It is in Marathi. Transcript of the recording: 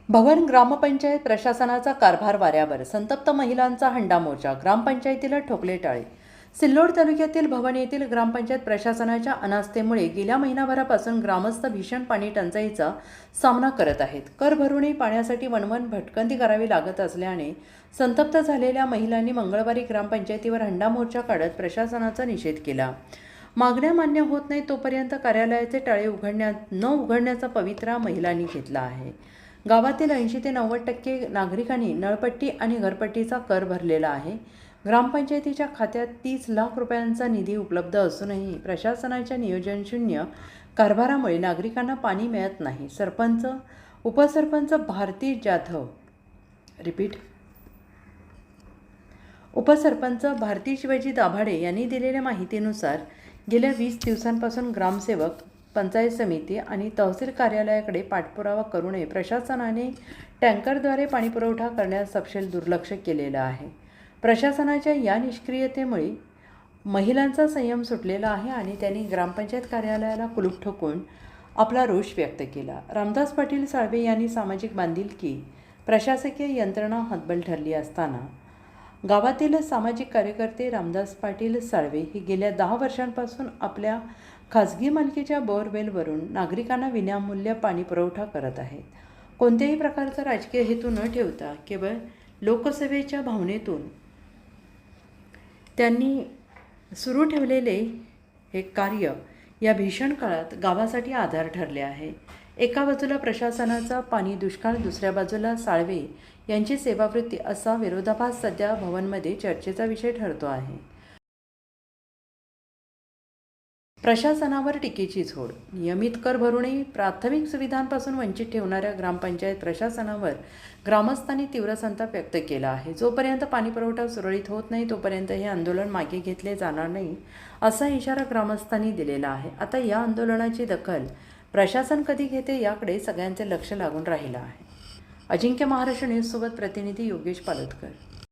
भवन ग्रामपंचायत प्रशासनाचा कारभार वाऱ्यावर. संतप्त महिलांचा हंडा मोर्चा. ग्रामपंचायतीला ठोकले टाळे. सिल्लोड तालुक्यातील भवन येथील ग्रामपंचायत प्रशासनाच्या अनास्थेमुळे गेल्या महिनाभरापासून ग्रामस्थ भीषण पाणी टंचाईचा सामना करत आहेत. कर भरूनही पाण्यासाठी वणवण भटकंती करावी लागत असल्याने संतप्त झालेल्या महिलांनी मंगळवारी ग्रामपंचायतीवर हंडा मोर्चा काढत प्रशासनाचा निषेध केला. मागण्या मान्य होत नाही तोपर्यंत कार्यालयाचे टाळे न उघडण्याचा पवित्रा महिलांनी घेतला आहे. गावातील 80 ते 90% नागरिकांनी नळपट्टी आणि घरपट्टीचा कर भरलेला आहे. ग्रामपंचायतीच्या खात्यात 30 लाख रुपयांचा निधी उपलब्ध असूनही प्रशासनाच्या नियोजनशून्य कारभारामुळे नागरिकांना पाणी मिळत नाही. उपसरपंच भारती जाधव उपसरपंच भारती शिवाजी दाभाडे यांनी दिलेल्या माहितीनुसार गेल्या 20 दिवसांपासून ग्रामसेवक, पंचायत समिती आणि तहसील कार्यालयाकडे पाठपुरावा करूनही प्रशासनाने टँकरद्वारे पाणीपुरवठा करण्यास सपशेल दुर्लक्ष केलेलं आहे. प्रशासनाच्या या निष्क्रियतेमुळे महिलांचा संयम सुटलेला आहे आणि त्यांनी ग्रामपंचायत कार्यालयाला कुलूप ठोकून आपला रोष व्यक्त केला. रामदास पाटील साळवे यांनी सामाजिक बांधिलकी, प्रशासकीय यंत्रणा हतबल ठरली असताना गावातील सामाजिक कार्यकर्ते रामदास पाटील साळवे हे गेल्या 10 वर्षांपासून आपल्या खाजगी मालकीच्या बोअरवेलवरून नागरिकांना विनामूल्य पाणी पुरवठा करत आहेत. कोणत्याही प्रकारचा राजकीय हेतू न ठेवता केवळ लोकसेवेच्या भावनेतून त्यांनी सुरू ठेवलेले हे कार्य या भीषण काळात गावासाठी आधार ठरले आहे. एका बाजूला प्रशासनाचा पाणी दुष्काळ, दुसऱ्या बाजूला साळवे यांची सेवावृत्ती असा विरोधाभास सध्या भवनमध्ये चर्चेचा विषय ठरतो आहे. प्रशासनावर टीकेची झोड. नियमित कर भरूनही प्राथमिक सुविधांपासून वंचित ठेवणाऱ्या ग्रामपंचायत प्रशासनावर ग्रामस्थांनी तीव्र संताप व्यक्त केला आहे. जोपर्यंत पाणीपुरवठा सुरळीत होत नाही तोपर्यंत हे आंदोलन मागे घेतले जाणार नाही असा इशारा ग्रामस्थांनी दिलेला आहे. आता या आंदोलनाची दखल प्रशासन कधी घेते याकडे सगळ्यांचे लक्ष लागून राहिलं आहे. अजिंक्य महाराष्ट्र न्यूजसोबत प्रतिनिधी योगेश पालतकर.